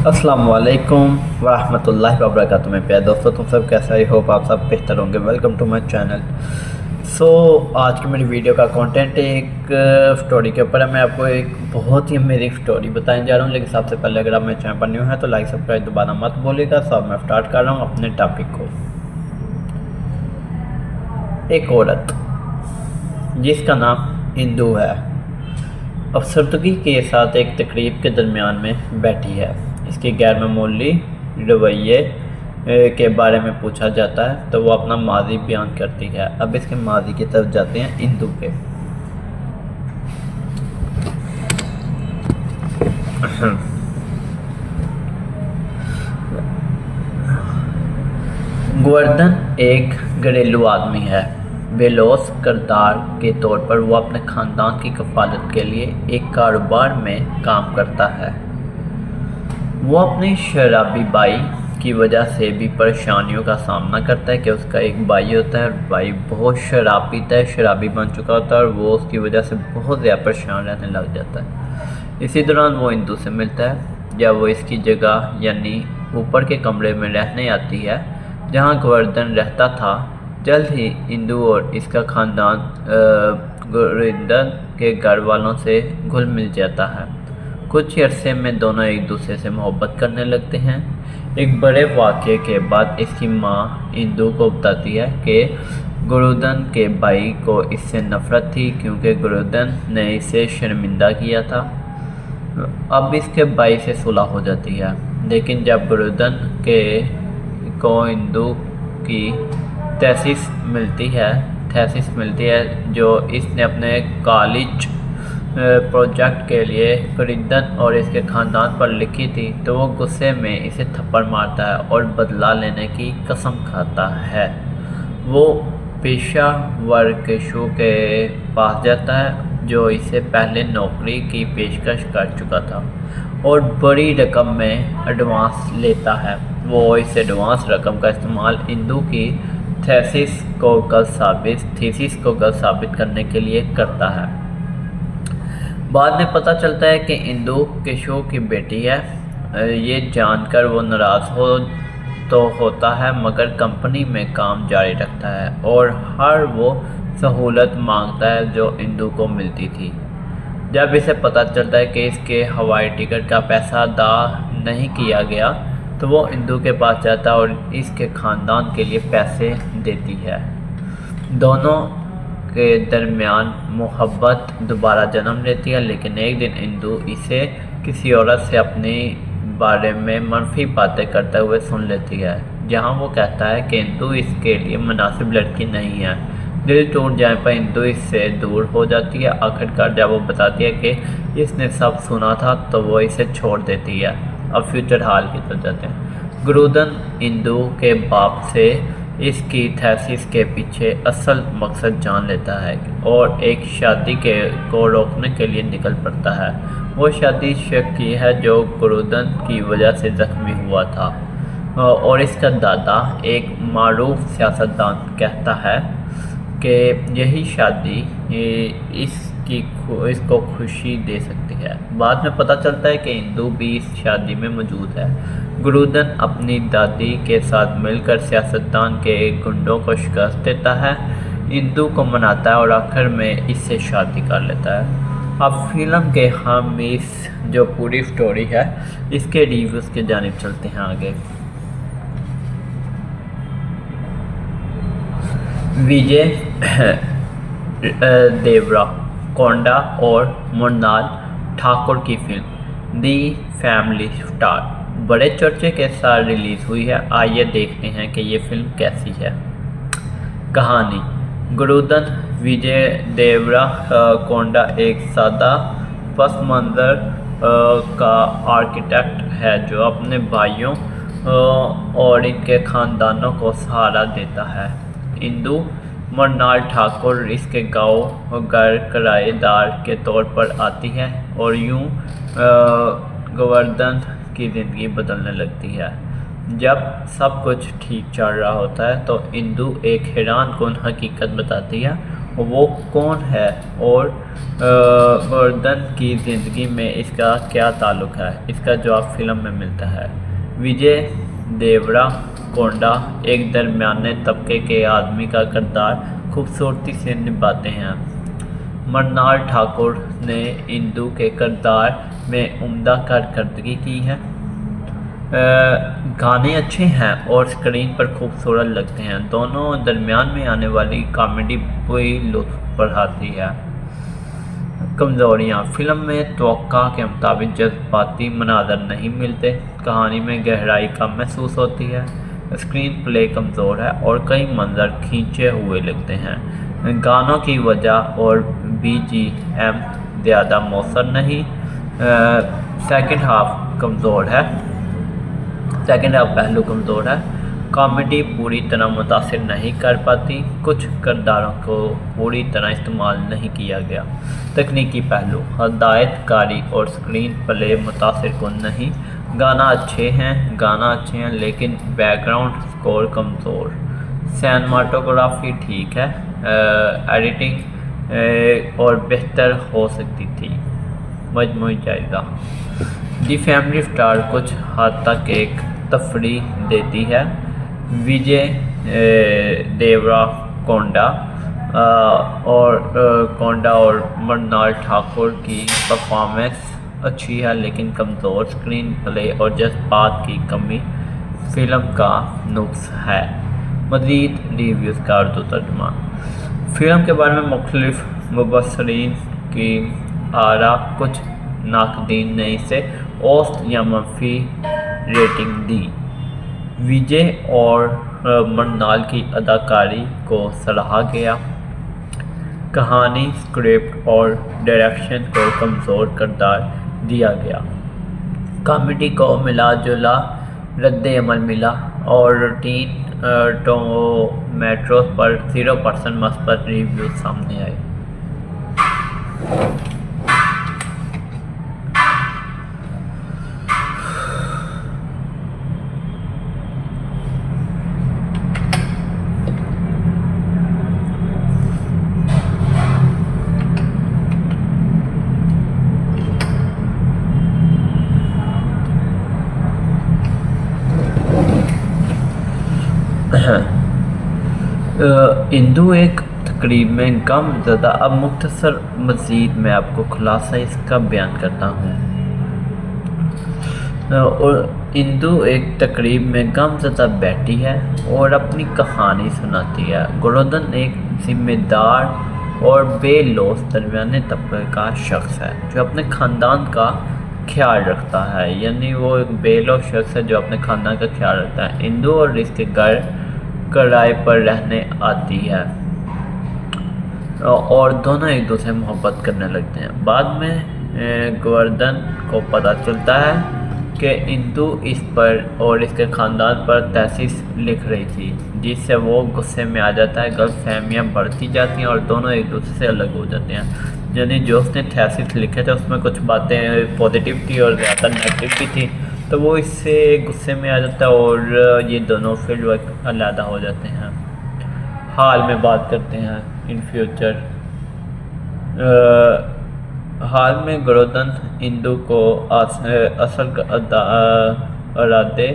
अस्सलामुअलैकुम वरहमतुल्लाहि वबरकातुहू। मैं प्यारे दोस्तों, तुम सब कैसे? आई होप आप सब बेहतर होंगे। Welcome to my channel. आज की मेरी वीडियो का कंटेंट एक स्टोरी के ऊपर है। मैं आपको एक बहुत ही अमेजिंग स्टोरी बताने जा रहा हूँ, लेकिन सबसे पहले अगर आप मेरे चैनल पर न्यू है तो लाइक सब्सक्राइब दोबारा मत बोलिएगा। अब मैं स्टार्ट कर रहा हूँ अपने टॉपिक को। एक औरत जिसका नाम इंदू है, अफसरदगी के साथ एक तकरीब के दरमियान में बैठी है। इसके गैर मामूली रवैये के बारे में पूछा जाता है तो वो अपना माजी बयान करती है। अब इसके माजी की तरफ जाते हैं, इंदू के। गोवर्धन एक घरेलू आदमी है। बेलौस किरदार के तौर पर वो अपने ख़ानदान की कफालत के लिए एक कारोबार में काम करता है। वो अपनी शराबी भाई की वजह से भी परेशानियों का सामना करता है कि उसका एक भाई होता है, भाई बहुत शराब पीता है, शराबी बन चुका होता है और वो उसकी वजह से बहुत ज़्यादा परेशान रहने लग जाता है। इसी दौरान वो इंदू से मिलता है जब वो इसकी जगह यानी ऊपर के कमरे में रहने आती है जहाँ गोवर्धन रहता था। जल्द ही इंदू और इसका ख़ानदान गोवर्धन के घर वालों से घुल मिल जाता है। कुछ ही अरसे में दोनों एक दूसरे से मोहब्बत करने लगते हैं। एक बड़े वाक़े के बाद इसकी माँ इंदू को बताती है कि गोवर्धन के भाई को इससे नफ़रत थी क्योंकि गोवर्धन ने इसे शर्मिंदा किया था। अब इसके भाई से सुलह हो जाती है, लेकिन जब गोवर्धन को इंदू की थीसिस मिलती है जो इसने अपने कॉलेज प्रोजेक्ट के लिए गोवर्धन और इसके ख़ानदान पर लिखी थी, तो वो गुस्से में इसे थप्पड़ मारता है और बदला लेने की कसम खाता है। वो पेशेवर केशु के पास जाता है जो इसे पहले नौकरी की पेशकश कर चुका था और बड़ी रकम में एडवांस लेता है। वो इस एडवांस रकम का इस्तेमाल इंदू की थीसिस को गलत साबित करने के लिए करता है। बाद में पता चलता है कि इंदू केशव की बेटी है। ये जानकर वो नाराज़ होता है, मगर कंपनी में काम जारी रखता है और हर वो सहूलत मांगता है जो इंदू को मिलती थी। जब इसे पता चलता है कि इसके हवाई टिकट का पैसा अदा नहीं किया गया तो वो इंदू के पास जाता है और इसके ख़ानदान के लिए पैसे देती है। दोनों के दरमियान मोहब्बत दोबारा जन्म लेती है, लेकिन एक दिन इंदू इसे किसी औरत से अपने बारे में मनफी बातें करते हुए सुन लेती है, जहां वो कहता है कि इंदू इसके लिए मुनासिब लड़की नहीं है। दिल टूट जाने पर इंदू इससे दूर हो जाती है। आखिरकार जब वो बताती है कि इसने सब सुना था तो वो इसे छोड़ देती है। अब फ्यूचर हाल की तरफ जाते हैं। गोवर्धन इंदू के बाप से इसकी थीसिस के पीछे असल मकसद जान लेता है और एक शादी को रोकने के लिए निकल पड़ता है। वो शादी शख्स की है जो गोवर्धन की वजह से ज़ख्मी हुआ था और इसका दादा एक मारूफ सियासतदान कहता है कि यही शादी इसको खुशी दे सकती है। बाद में पता चलता है कि इंदू भी इस शादी में मौजूद है। गोवर्धन अपनी दादी के साथ मिलकर सियासतदान के गुंडों को शिकस्त देता है, इंदू को मनाता है और आखिर में इससे शादी कर लेता है। अब फिल्म के हम इस जो पूरी स्टोरी है इसके रिव्यूज़ की जानिब चलते हैं आगे। विजय देवराकोंडा और मृणाल ठाकुर की फिल्म दी फैमिली स्टार बड़े चर्चे के साथ रिलीज़ हुई है। आइए देखते हैं कि ये फिल्म कैसी है। कहानी: गोवर्धन विजय देवराकोंडा एक सादा पस मंज़र का आर्किटेक्ट है जो अपने भाइयों और इनके ख़ानदानों को सहारा देता है। इंदू मृणाल ठाकुर इसके गांव घर किराएदार के तौर पर आती है और यूं गोवर्धन की ज़िंदगी बदलने लगती है। जब सब कुछ ठीक चल रहा होता है तो इंदू एक हैरान कुन हकीकत बताती है वो कौन है और गोवर्धन की ज़िंदगी में इसका क्या ताल्लुक है। इसका जवाब फिल्म में मिलता है। विजय देवराकोंडा एक दरमियाने तबके के आदमी का किरदार खूबसूरती से निभाते हैं। मृणाल ठाकुर ने इंदु के किरदार में उम्दा कारकर्दगी की है। गाने अच्छे हैं और स्क्रीन पर खूबसूरत लगते हैं। दोनों दरमियान में आने वाली कॉमेडी कोई लुत्फ बढ़ाती है। कमज़ोरियाँ: फिल्म में तवक्का के मुताबिक जज्बाती मनाज़र नहीं मिलते। कहानी में गहराई कम महसूस होती है। स्क्रीन प्ले कमज़ोर है और कई मंजर खींचे हुए लगते हैं। गानों की वजह और BGM ज़्यादा मौसर नहीं। सेकंड हाफ कमज़ोर है। सेकंड हाफ पहलू कमज़ोर है। कॉमेडी पूरी तरह मुतासिर नहीं कर पाती। कुछ किरदारों को पूरी तरह इस्तेमाल नहीं किया गया। तकनीकी पहलू: हदायतकारी और स्क्रीन प्ले मुतासिर कुन नहीं। गाना अच्छे हैं लेकिन बैकग्राउंड स्कोर कमज़ोर। सिनेमाटोग्राफी ठीक है। एडिटिंग और बेहतर हो सकती थी। मजमूई जायज़ा: दी फैमिली स्टार कुछ हद तक एक तफरीह देती है। विजय देवराकोंडा और मृणाल ठाकुर की परफॉर्मेंस अच्छी है लेकिन कमज़ोर। स्क्रीन प्ले और जज्बात की कमी फिल्म का नुक्स है। मज़ीद रिव्यूज़ का उर्दू तर्जुमा: फिल्म के बारे में मुख्तलिफ मुबस्सरीन की आरा। कुछ नाक़दीन ने इसे औसत या मंफी रेटिंग दी। विजय और मृणाल की अदाकारी को सराहा गया। कहानी, स्क्रिप्ट और डायरेक्शन को कमज़ोर करार दिया गया। कॉमेडी को मिला जुला रद्द-ए-अमल मिला और रूटीन टोमेटोज़ पर 0% मस्बत रिव्यू सामने आए। इंदु एक तकरीब में गम ज़दा। अब मुख्तसर मज़ीद मैं आपको खुलासा इसका बयान करता हूँ। और इंदु एक तकरीब में गमज़दा बैठी है और अपनी कहानी सुनाती है। गोवर्धन एक जिम्मेदार और बेलौस दरमियाने तबके का शख्स है जो अपने ख़ानदान का ख्याल रखता है। यानी वो एक बेलौस शख्स है जो अपने ख़ानदान का ख्याल रखता है। इंदु और इसके घर किराए पर रहने आती है और दोनों एक दूसरे से मोहब्बत करने लगते हैं। बाद में गोवर्धन को पता चलता है कि इंदु इस पर और इसके ख़ानदान पर तहसीस लिख रही थी, जिससे वो गुस्से में आ जाता है। गलतफहमियाँ बढ़ती जाती हैं और दोनों एक दूसरे से अलग हो जाते हैं। यानी जो उसने तहसीस लिखे थे उसमें कुछ बातें पॉजिटिव थी और ज़्यादा नेगेटिव भी थी, तो वो इससे गुस्से में आ जाता है और ये दोनों फिर अलहदा हो जाते हैं। हाल में बात करते हैं, इन फ्यूचर। हाल में गोवर्धन इंदु को असल इरादे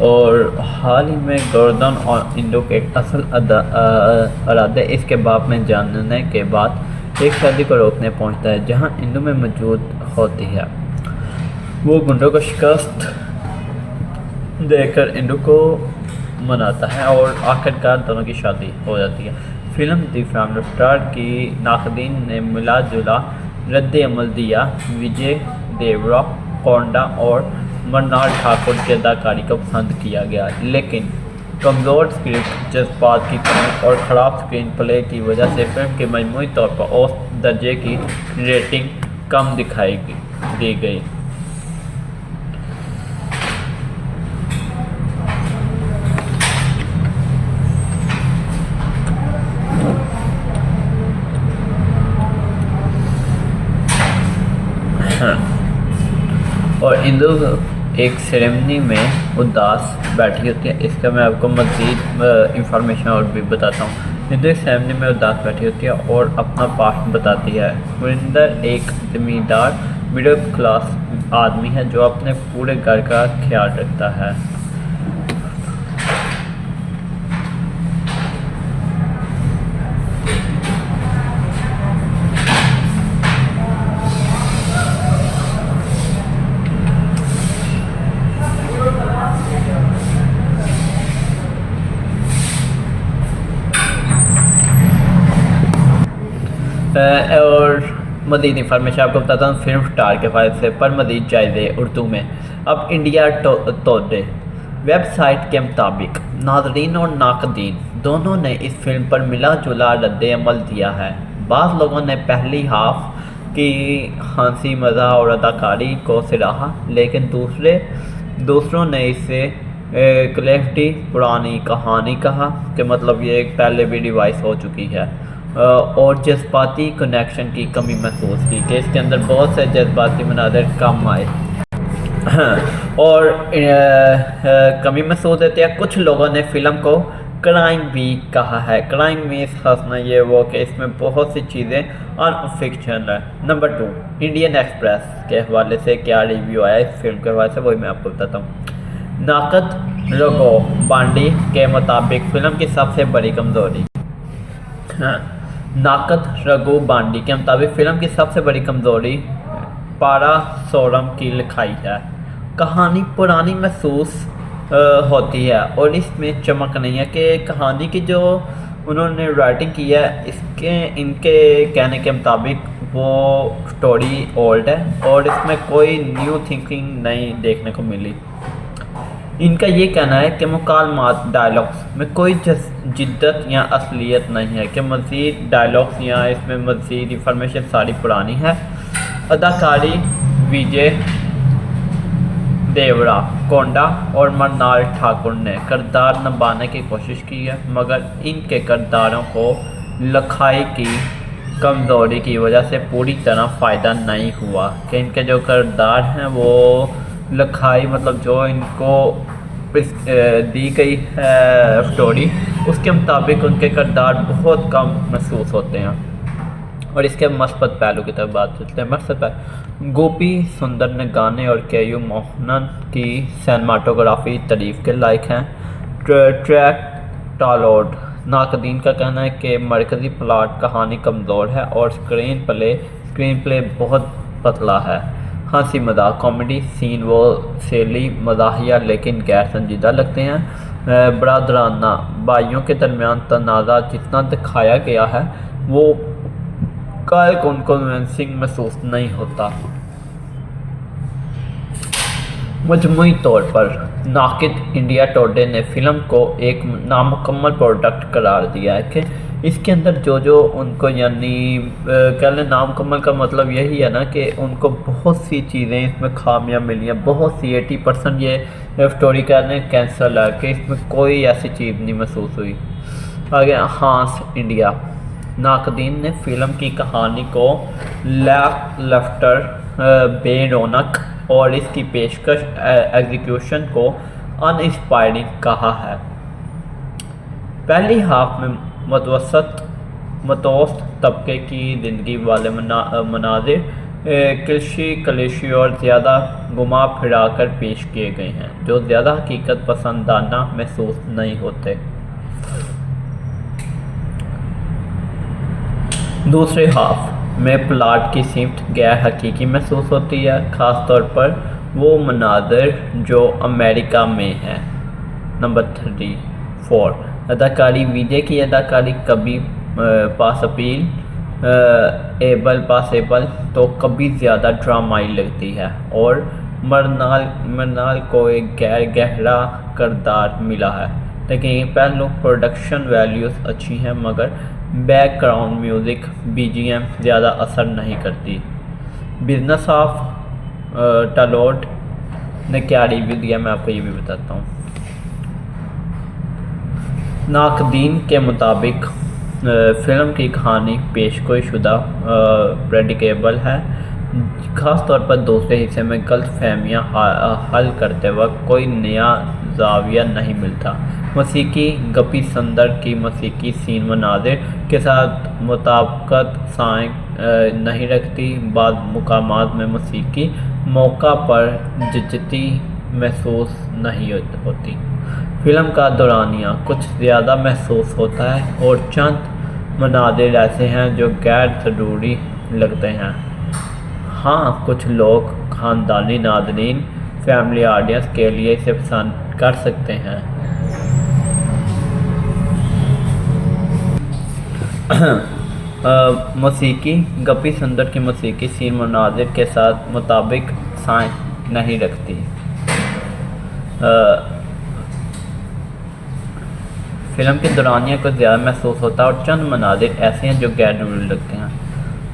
और हाल ही में गोवर्धन और इंदु के असल इरादे इसके बाप में जानने के बाद एक शादी को रोकने पहुंचता है जहां इंदु में मौजूद होती है। वो गुंडों को शिकस्त देकर इंदु को मनाता है और आखिरकार दोनों की शादी हो जाती है। फिल्म दी फैमिली स्टार की नाक़दीन ने मिला जुला रद्द-ए-अमल दिया। विजय देवराकोंडा और मृणाल ठाकुर की अदाकारी को पसंद किया गया, लेकिन कमज़ोर स्क्रिप्ट, जज्बात की कमी और ख़राब स्क्रीन प्ले की वजह से फिल्म की मजमूई तौर पर औसत दर्जे की रेटिंग कम दी गई। और हिंदू एक सेरेमनी में उदास बैठी होती है। इसका मैं आपको मज़ीद इंफॉर्मेशन और भी बताता हूँ। हिंदू एक सेरेमनी में उदास बैठी होती है और अपना पास्ट बताती है। गुरिंदर एक ज़मींदार मिडिल क्लास आदमी है जो अपने पूरे घर का ख्याल रखता है। और मज़ीद इंफॉर्मेशन आपको बताता हूँ फिल्म स्टार के हवाले से। पर मज़ीद जायज़े उर्दू में। अब इंडिया टुडे वेबसाइट के मुताबिक नाज़रीन और नाक़दीन दोनों ने इस फिल्म पर मिला जुला रद्द-ए-अमल दिया है। बाज़ लोगों ने पहली हाफ की हंसी मज़ाक और अदाकारी को सराहा, लेकिन दूसरों ने इसे क्लेफ्टी पुरानी कहानी कहा कि मतलब ये पहले भी रिवाइज हो चुकी है और जज्बाती कनेक्शन की कमी महसूस की कि इसके अंदर बहुत से जज्बाती मनाज़र कम आए और कमी महसूस होती है। कुछ लोगों ने फ़िल्म को क्राइम भी कहा है। क्राइम मीन्स हंसना ये वो कि इसमें बहुत सी चीज़ें अनफिक्शन है। नंबर 2 इंडियन एक्सप्रेस के हवाले से क्या रिव्यू आया इस फिल्म के हवाले से, वही मैं आपको बताता हूँ। नाकद रगो बांडी के मुताबिक फ़िल्म की सबसे बड़ी कमज़ोरी नाकद रघु बांडी के मुताबिक फ़िल्म की सबसे बड़ी कमज़ोरी पारासोरम की लिखाई है। कहानी पुरानी महसूस होती है और इसमें चमक नहीं है कि कहानी की जो उन्होंने राइटिंग की है इनके कहने के मुताबिक वो स्टोरी ओल्ड है और इसमें कोई न्यू थिंकिंग नहीं देखने को मिली। इनका ये कहना है कि मुकालमात डायलॉग्स में कोई जिद्दत या असलियत नहीं है कि मज़ीद डायलॉग्स या इसमें मज़ीद इंफॉर्मेशन सारी पुरानी है। अदाकारी विजय देवरा कोंडा और मरनाल ठाकुर ने किरदार निभाने की कोशिश की है, मगर इनके किरदारों को लिखाई की कमज़ोरी की वजह से पूरी तरह फ़ायदा नहीं हुआ कि इनके जो किरदार हैं वो लिखाई मतलब जो इनको दी गई है स्टोरी उसके मुताबिक उनके किरदार बहुत कम महसूस होते हैं। और इसके मस्बत पहलू की तरफ बात करते हैं। मस्बत पहलू गोपी सुंदर ने गाने और के.यू. मोहनन की सिनेमाटोग्राफी तारीफ़ के लायक हैं। ट्रैक टालोड नाकदीन का कहना है कि मरकज़ी प्लाट कहानी कमज़ोर है और स्क्रीन प्ले बहुत पतला है। हंसी मजाक कॉमेडी सीन वो सैली मज़ाहिया लेकिन गैर संजीदा लगते हैं। बरादराना भाइयों के दरमियान तनाज़ा जितना दिखाया गया है वो कन्विंसिंग महसूस नहीं होता। मजमूई तौर पर नाकिद इंडिया टुडे ने फ़िल्म को एक नामुकम्मल प्रोडक्ट करार दिया है कि इसके अंदर जो उनको यानी कह लें नामुकम्मल का मतलब यही है ना कि उनको बहुत सी चीज़ें इसमें खामियां मिली हैं, बहुत सी 80% ये स्टोरी कहने कैंसल है कि इसमें कोई ऐसी चीज़ नहीं महसूस हुई। आगे हांस इंडिया नाकदीन ने फ़िल्म की कहानी को लैकलस्टर बेरौनक और इसकी पेशकश एग्जीक्यूशन को अनइंस्पायरिंग कहा है। पहली हाफ में मतवसत तबके की ज़िंदगी वाले मनाज़िर कलिशी और ज़्यादा घुमा फिरा कर पेश किए गए हैं जो ज़्यादा हकीकत पसंदाना महसूस नहीं होते। दूसरे हाफ में प्लाट की सिमत गैर हकीकी महसूस होती है, ख़ास तौर पर वो मनाज़िर जो अमेरिका में हैं। नंबर 4 अदाकारी विजय की अदाकारी कभी पासेबल तो कभी ज़्यादा ड्रामाई लगती है और मरनाल को एक गहरा किरदार मिला है, लेकिन पहलू प्रोडक्शन वैल्यूज़ अच्छी हैं मगर बैकग्राउंड म्यूज़िक BGM ज़्यादा असर नहीं करती। बिजनेस ऑफ टालोड ने क्या रिव्यू दिया मैं आपको ये भी बताता हूँ। नाकदीन के मुताबिक फ़िल्म की कहानी पेशगोई शुदा प्रेडिकेबल है ख़ास तौर पर दूसरे हिस्से में गलतफहमियाँ हल करते वक्त कोई नया ज़ाविया नहीं मिलता। मौसीकी गप्पी संदर की मौसीकी सीन मनाज़िर के साथ मुताबिकत साए नहीं रखती। बाद मुकामात में मौसीकी मौका पर जिद्दी महसूस नहीं होती। फ़िल्म का दौरानिया कुछ ज़्यादा महसूस होता है और चंद मनाज़िर ऐसे हैं जो गैर ज़रूरी लगते हैं। हाँ, कुछ लोग ख़ानदानी नाज़रीन फैमिली ऑडियंस के लिए इसे पसंद कर सकते हैं। मौसीकी गप्पी संदर की मौसीकी सीन मनाज़िर के साथ मुताबिक साए नहीं रखती। फ़िल्म के दौरानिया को ज़्यादा महसूस होता है और चंद मनाज़िर ऐसे हैं जो गैर ज़रूरी लगते हैं।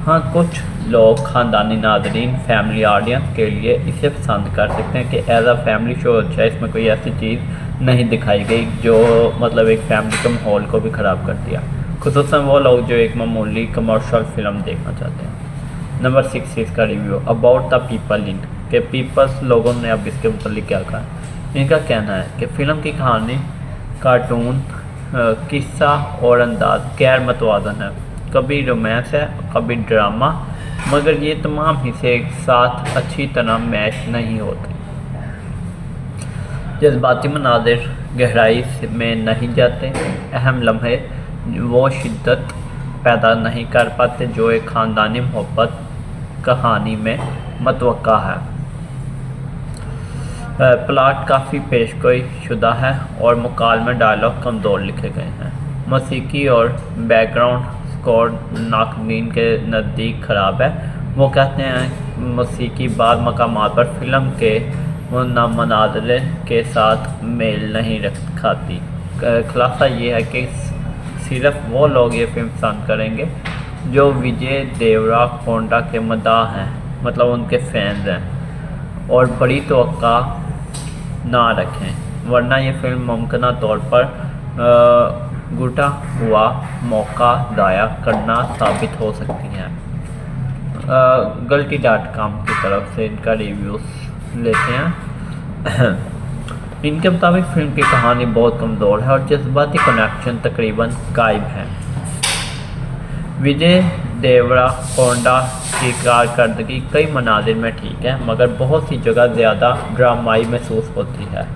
हाँ, कुछ लोग ख़ानदानी नाज़रीन फैमिली ऑडियंस के लिए इसे पसंद कर सकते हैं कि एज आ फैमिली शो अच्छा है, इसमें कोई ऐसी चीज़ नहीं दिखाई गई जो मतलब एक फैमिली के माहौल को भी ख़राब कर दिया, खुसूसन वो लोग जो एक मामूली कमर्शियल फ़िल्म देखना चाहते हैं। नंबर 6 इसका review about the people in के पीपल्स लोगों ने अब इसके मुताबिक क्या कहा। इनका कहना है कि फ़िल्म की कहानी कार्टून किस्सा और अंदाज गैर मतवाज़न है, कभी रोमांस है कभी ड्रामा, मगर ये तमाम हिस्से एक साथ अच्छी तरह मैच नहीं होते। जज्बाती मनाज़िर गहराई में नहीं जाते, अहम लम्हे वो शिद्दत पैदा नहीं कर पाते जो एक ख़ानदानी मोहब्बत कहानी में मतवक्का है। प्लाट काफ़ी पेशगोई शुदा है और मुकालमे डायलॉग कमज़ोर लिखे गए हैं। मौसीकी और बैकग्राउंड स्कोर नाक़दीन के नज़दीक ख़राब है। वो कहते हैं मौसीकी बाद मकामात पर फ़िल्म के मनाज़िर के साथ मेल नहीं खाती। खुलासा ये है कि सिर्फ वो लोग ये फिल्म पसंद करेंगे जो विजय देवराकोंडा के मदाह हैं, मतलब उनके फैंस हैं, और बड़ी तवक्का ना रखें, वरना ये फिल्म मुमकिन तौर पर गुटा हुआ मौका ज़ाया करना साबित हो सकती है। गलती.com की तरफ से इनका रिव्यूज़ लेते हैं। इनके मुताबिक फ़िल्म की कहानी बहुत कमज़ोर है और जज्बाती कनेक्शन तकरीबन गायब है। विजय देवराकोंडा की कारकर्दगी कई मनाज़िर में ठीक है, मगर बहुत सी जगह ज़्यादा ड्रामाई महसूस होती है।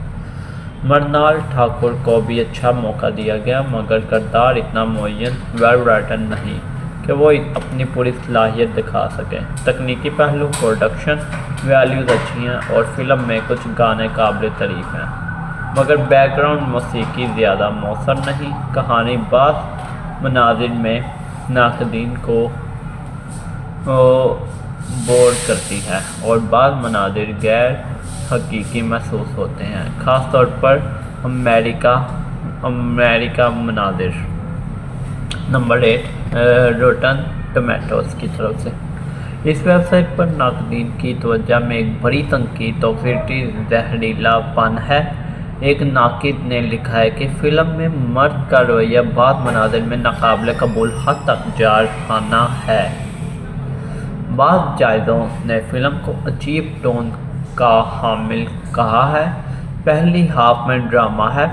मृणाल ठाकुर को भी अच्छा मौका दिया गया, मगर किरदार इतना मुअय्यन वेल राइटन नहीं कि वो अपनी पूरी सलाहियत दिखा सकें। तकनीकी पहलू प्रोडक्शन वैल्यूज़ अच्छी हैं और फिल्म में कुछ गाने काबिल तारीफ़ हैं, मगर बैकग्राउंड मौसीकी ज़्यादा मौसर नहीं। कहानी बाज़ मनाज़िर में नाक़दीन को बोर करती है और बाज़ मनाज़िर गैर हकीकी महसूस होते हैं, ख़ास तौर पर अमेरिका मनाज़िर। नंबर 8 रोटन टोमेटोज़ की तरफ से इस वेबसाइट पर नाक़दीन की तवज्जो में एक बड़ी तनकीद ऑथोरिटी जहरीलापन है। एक नाक़िद ने लिखा है कि फ़िल्म में मर्द का रवैया बाद मनाज़िर में नाकाबिल कबूल हद तक जारहाना है। बाद जायज़ों ने फ़िल्म को अजीब टोन का हामिल कहा है। पहली हाफ में ड्रामा है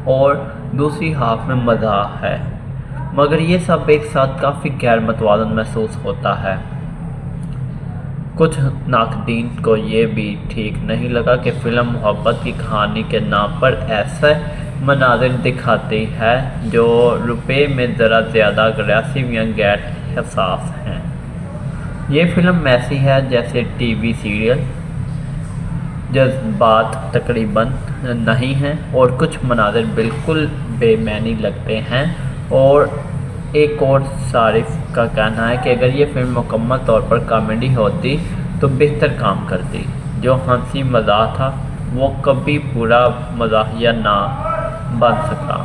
और दूसरी हाफ में मज़ाक है, मगर ये सब एक साथ काफ़ी गैर मतवाज़न महसूस होता है। कुछ नाक़दीन को ये भी ठीक नहीं लगा कि फ़िल्म मोहब्बत की कहानी के नाम पर ऐसे मनाज़िर दिखाती है जो रुपए में ज़रा ज़्यादा अग्रेसिव या गैर हसास हैं। ये फ़िल्म ऐसी है जैसे टीवी सीरियल, जज्बात तकरीबन नहीं हैं और कुछ मनाज़िर बिल्कुल बेमानी लगते हैं। और एक और सारिफ का कहना है कि अगर ये फ़िल्म मुकम्मल तौर पर कॉमेडी होती तो बेहतर काम करती। जो हंसी मज़ाक था वो कभी पूरा मज़ाहिया ना बन सका।